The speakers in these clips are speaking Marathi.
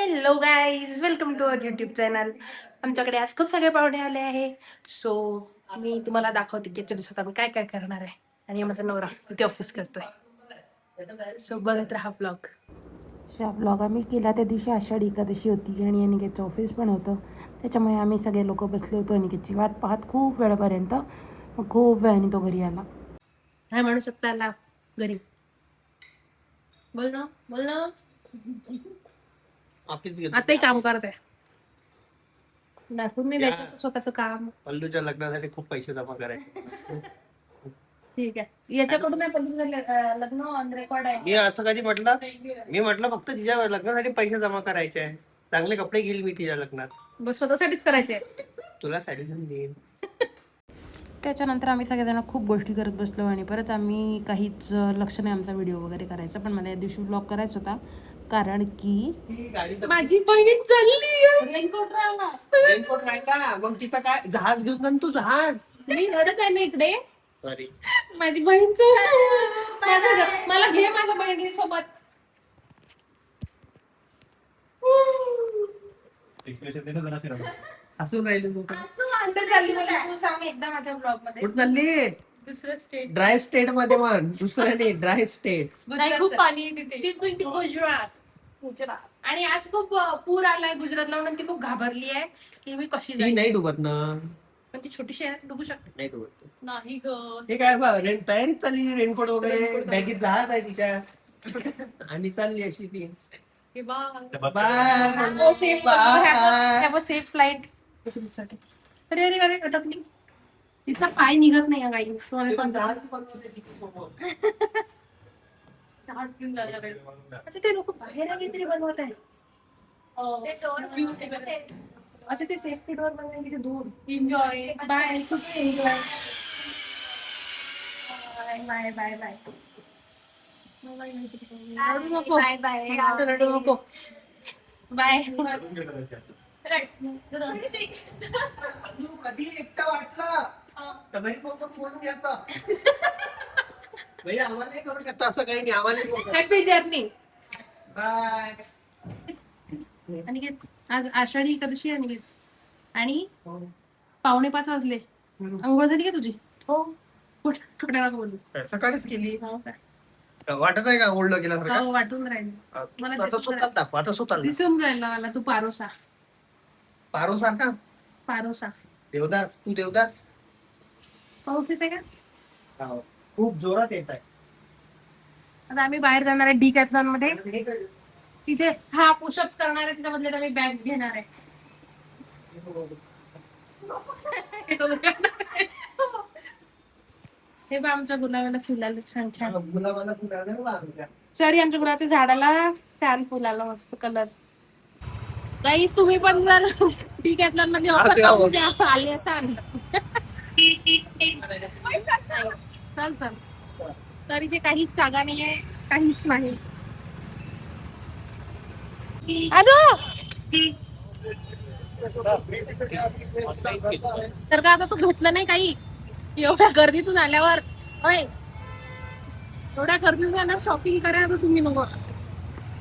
Hello guys, welcome to our YouTube channel. आमच्याकडे आज खूप सगळे पाहुणे आले आहे. सो मी तुम्हाला दाखवते की आजच्या दिवसात आम्ही काय काय करणार आहे. आणि माझा नवरा इथे ऑफिस करतोय. सो बघत राहा ब्लॉग. ब्लॉग आम्ही केला त्या दिवशी आषाढी एकादशी होती आणि अनिकेतचं ऑफिस पण होतं. त्याच्यामुळे आम्ही सगळे लोक बसलो होतो अनिकेतची वाट पाहत खूप वेळापर्यंत. मग खूप वेळाने तो घरी आला. काय म्हणू शकता आला घरी? बोल ना, बोल ना. ऑफिस गेलो आताही काम करत आहे. दाखवून नाही द्यायचं स्वतःचं काम. पल्लूच्या लग्नासाठी खूप पैसे जमा करायचे. ठीक आहे, याच्याकडून नाही पल्लूचं लग्न ऑन रेकॉर्ड आहे. मी असं कधी म्हटलं? मी म्हटलं फक्त तिच्या लग्नासाठी पैसे जमा करायचे आहे. चांगले कपडे घेईल मी तिच्या लग्नात. बस स्वतःसाठीच करायचे. तुला साडी घेऊन देईन. त्याच्यानंतर आम्ही सगळेजण खूप गोष्टी करत बसलो आणि परत आम्ही काहीच लक्ष नाही आमचा व्हिडिओ वगैरे करायचा. पण मला या दिवशी ब्लॉग करायचा होता कारण की माझी बहीण चालली. रेनकोट राहिला मग तिथं काय जहाज घेऊन जा ना तू. जहाज मी रडत आहे ना इकडे. सॉरी, माझी बहीण मला घे माझ्या बहिणीसोबत. हसून राहिले तू. एकदा माझ्या ब्लॉग मध्ये कुठं चालली? दुसरं स्टेट, ड्राय स्टेट मध्ये म्हण. दुसरं नाही, ड्राय स्टेट. खूप पाणी तिथे. गुजरात. आणि आज खूप पूर आलाय गुजरातला म्हणून ती खूप घाबरली आहे की मी कशी ती जाईल. नाही डुबत ना. पण ती छोटीशी आहे, डुबू शकते. नाही डुबत. नाही हे काय तयारीच चालली. रेनकोट वगैरे बॅगेत जहाज आहे तिच्या आणि चालली अशी ती. Safe flight. अरे अरे अरे अटकली. तिचा पाय निघत नाही काही. अच्छा, ते लोक बाहेर काहीतरी बनवत आहे. अच्छा, ते सेफ्टी डोअर बनवून तिथे दूर. Enjoy. Bye. Enjoy. Bye bye bye. रडू नको. रडू नको. बाय. कधी एकटा वाटलं तर घरी फोन घ्यायचा. आम्हाला नाही करू शकता असं काही नाही. आम्हाला हॅपी जर्नी. बाय. आणि आज आषाढी एकादशी आहे आणि 4:45 वाजले. अंघोळ झाली का तुझी? हो. कुठे बोलू? सकाळीच केली. हो का? वाटत आहे का ओढलं गेलं? हो, वाटून राहिली मला. दिसून राहिला मला तू पारोसा. पारो सारखा पारोसा. देवदास. तू देवदास. पाऊस येते का? खूप जोरात येत आहे. आता आम्ही बाहेर जाणार आहे डिकॅथलॉन मध्ये. तिथे पुशअप्स करणार आहे. त्याच्या बदल्यात आम्ही बॅग्स घेणार आहे. हे बघ आमच्या गुलाबाला फुलाला छान छान. सॉरी, आमच्या गुलाबाच्या झाडाला छान फुलाला मस्त कलर. गाईस, तुम्ही पण जर डिकॅथलॉन मध्ये आले चल. तर इथे काहीच जागा नाहीये, काहीच नाही. तर का आता तू घेतलं नाही काही एवढ्या गर्दीतून आल्यावर? होय, एवढ्या गर्दीतून आल्यावर शॉपिंग करा तर तुम्ही नको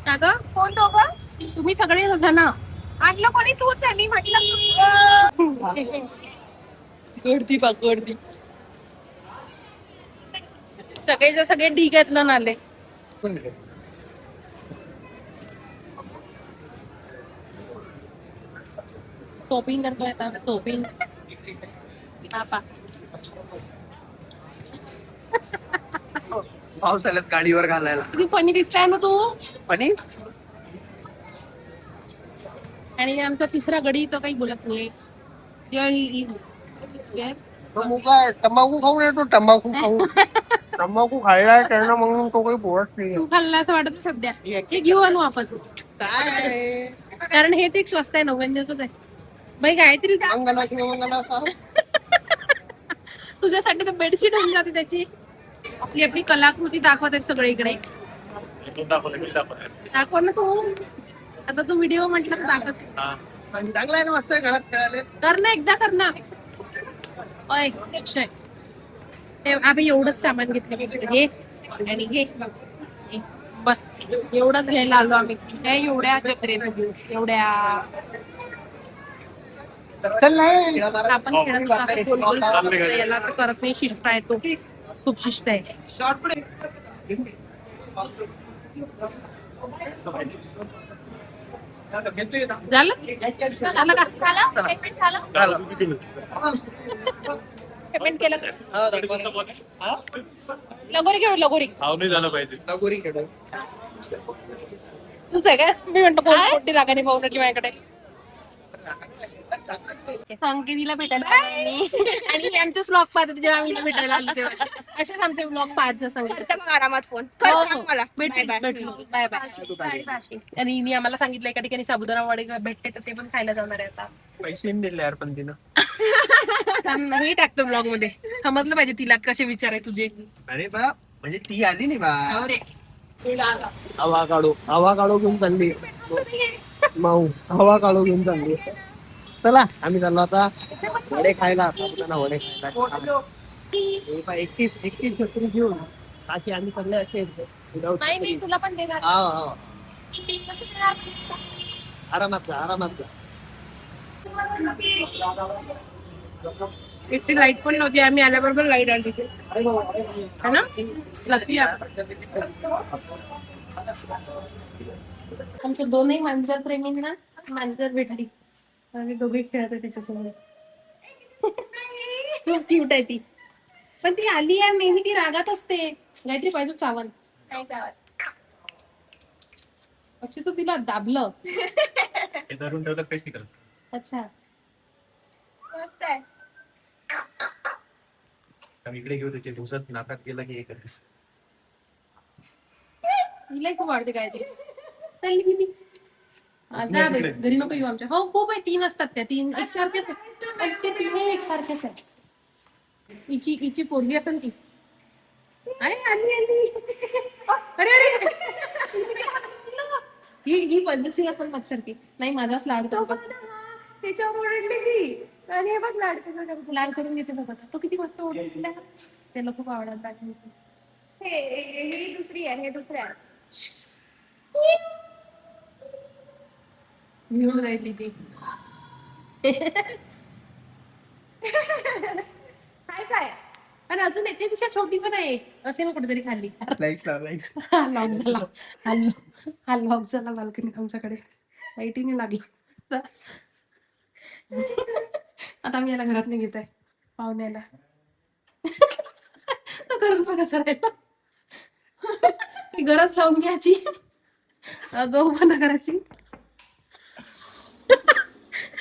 का ग? कोण दोघं? तुम्ही सगळे जण. आणलं कोणी? तूच आहे. मी म्हटलं गर्दी बघ, गर्दी. सगळे डिकॅथलॉन आले. शॉपिंग करतोय आता. शॉपिंग. पावसाळ्यात गाडीवर घालायला किती फनी दिसताय ना तू. आणि आमचा तिसरा गडी तो काही बोलत नाही. तंबाखू खाऊन येतो. तंबाखू खायला त्यानं म्हणून तो काही बोलत नाही. तू खाल्ला असं वाटत सध्या. हे घेऊ आणू आपण. काय कारण हेच एक स्वस्त आहे. 99 आहे. बाई गायत्री तुझ्यासाठी तर बेडशीट होऊन जाते त्याची. आपली कलाकृती दाखवत आहेत सगळे इकडे. दाखव ना तू. आता तू व्हिडिओ म्हटलं तर दाखव. चांगला आहे ना, मस्त आहे. घरात खेळायला कर ना, एकदा कर ना. आम्ही एवढंच सामान घेतलं. हे आणि हे बस एवढंच घ्यायला आलो आम्ही. हे एवढ्या जत्रेत एवढ्या चल नाही आपण खेळत होतो असं गोल गोल फिरत होतो. याला तर करत नाही. शिस्त आहे तो, खूप शिस्त आहे. झालं झालं का? पेमेंट केलं का? लगोरी खेळू लगोरी. नाही झालं पाहिजे. तुझं आहे काय? मी म्हणतो कोणती रागाने पाहून माझ्याकडे. संकेतीला भेटायला आणि आमचे ब्लॉग पाहतो जेव्हा आम्ही भेटायला आलो तेव्हा असेच आमचे ब्लॉग पाहत संगीत. आरामात फोन भेटलो. Bye bye. आणि हिने आम्हाला सांगितलं एका ठिकाणी साबुदाणा वडे भेटते तर ते पण खायला जाणार आहे आता. पैसे दिले यार पण तिनं. हे टाकतो ब्लॉग मध्ये. समजलं पाहिजे तिला कसे विचार आहे तुझे. अरे बा म्हणजे ती आली नाही बा. हो रे. हवा काढू घेऊन चालली. माऊ हवा काढू घेऊन चालली. चला आम्ही चाललो आता वडे खायला. साबुदाणा वडे खायला. एकटी छत्री घेऊन बाकी आम्ही चालले असेच. नाही मी तुला पण देणार. आरामात जा. इथे लाईट पण नव्हती. आम्ही आल्याबरोबर लाईट आली है ना. लकी आमच्या दोनही मांजर प्रेमींना मांजर भेटली. आम्ही दोघे खेळतो त्याच्यासोबत. खूप क्यूट आहे ती. पण ती आली आहे नेहमी ती रागात असते. काहीतरी पाहिजे चावल. अक्षय तू तिला दाबलं. हे धरून ठेवलं काहीच नाही करत. अच्छा मस्त आहे. आम्ही इकडे घेऊ त्याचे घुसत नाकात गेला की हे करते. तिलाही खूप आवडते काय ते. चल मी आता घरी नको येऊ आमच्या. हो खूप आहे. 3 असतात त्या. 3 एकसारखेच आहेत. ते 3 एकसारखेच आहेत. हिची पोरगी असेल ती. अरे आली अरे ही पद्धतशीर असेल माझ्यासारखी. नाही माझाच लाड करतो. त्याच्यावर ओरडली ती आणि हे बघ लाड करून घेते सोबत. तो किती मस्त ओरडला. त्याला खूप आवडत बॅटमॅनचं. हे दुसरी आहे. हे दुसरे आहे. घेऊन राहिली ती. काय आणि अजून याच्यापेक्षा छोटी पण आहे. असे ना कुठेतरी खाली. लाईट हा लॉक झाला बाल्कनीत आमच्याकडे. लाईटीने लागला. आता आम्ही याला घरात नाही घेत आहे पाहुण्याला. तर घरात बघायचं राहिला. गरज लावून घ्यायची. गहूपणा करायची.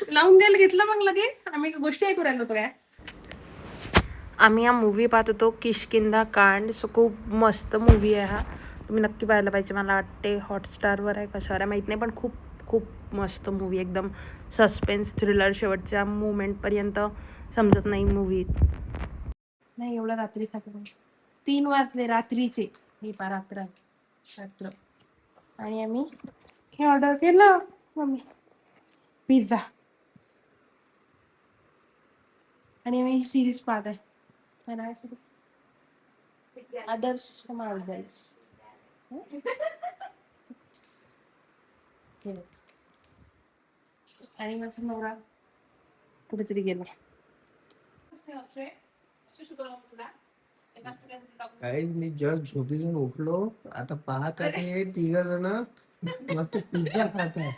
लावून द्यायला घेतलं मग लगे. आम्ही गोष्टी ऐकू राहिलो होतो काय. आम्ही हा मूवी पाहत होतो किष्किंधा कांड. सो खूप मस्त मूवी आहे हा. तुम्ही नक्की पाहायला पाहिजे. मला वाटते हॉटस्टारवर आहे कशावर आहे माहीत नाही. पण खूप खूप मस्त मूवी. एकदम सस्पेन्स थ्रिलर. शेवटच्या मुवमेंटपर्यंत समजत नाही मूवी. नाही एवढं रात्री खातो. 3 वाजले रात्रीचे. हे पा रात्र. आणि आम्ही हे ऑर्डर केलं मम्मी. पिझ्झा. आणि आम्ही सिरीज पाहत आहे. आदर्श माळजाईस. आणि माझा नवरा कुठेतरी गेला. काही मी जस्ट झोपेतून उठलो. आता पाहत आहे 3 जण मस्त पिझ्झा खात आहे.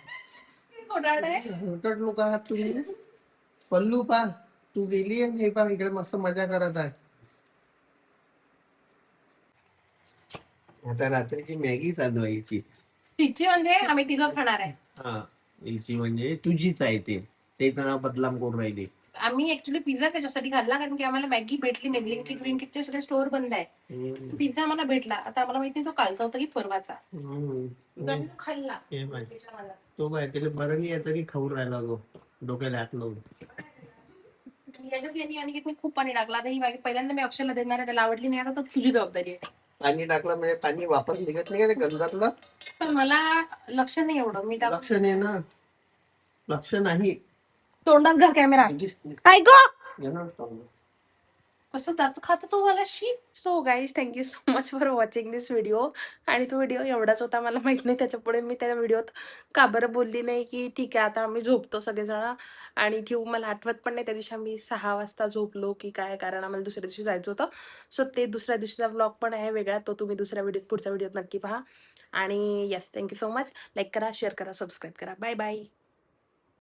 लोक आहात तुम्ही. पल्लू पा तू गेली आणि हे पा इकडे मस्त मजा करत आहे. आता रात्रीची मॅगी चालू आहे हिची. तिची म्हणजे आम्ही तिघं खाणार आहे. हा हिची म्हणजे तुझीच आहे ते. त्याचं नाव बदनाम करून राहिली. आम्ही ऍक्च्युली पिझ्झा त्याच्यासाठी खाल्ला कारण की आम्हाला मॅगी भेटली नाही. ब्लिंकिटचे सगळे स्टोअर बंद आहे. पिझ्झा आम्हाला भेटला. आता आम्हाला माहिती नाही तो कालचा होता की परवाचा. खाल्ला तो काय त्याला बरं नाही आहे तरी खाऊ राहिला तो डोक्याला हात लावून. याच्यात यांनी अनिकेतने खूप पाणी टाकलं. आता ही पहिल्यांदा मी अक्षरला देणार आहे. त्याला आवडली नाही. आता तर तुझी जबाबदारी आहे. पाणी टाकलं म्हणजे पाणी वापस निघत नाही का ते गंजातलं. पण मला लक्ष नाही एवढं. मी लक्ष नाही ना. लक्ष नाही. तोंडात घाल कॅमेरा. ऐक कसं त्याचं खातं तो मला शी. So guys thank you so much for watching this video. आणि तो व्हिडिओ एवढाच होता, मला माहित नाही त्याच्यापुढे मी त्या व्हिडिओत का बरं बोलली नाही की ठीक आहे आता आम्ही झोपतो सगळेजण आणि ठेवू. मला आठवत पण नाही त्या दिवशी आम्ही 6 वाजता झोपलो की काय, कारण आम्हाला दुसऱ्या दिवशी जायचं होतं. सो ते दुसऱ्या दिवशीचा व्लॉग पण आहे वेगळा, तो तुम्ही दुसऱ्या व्हिडिओत पुढच्या व्हिडिओत नक्की पहा. आणि yes thank you so much. Like करा, शेअर करा, सबस्क्राईब करा. Bye bye.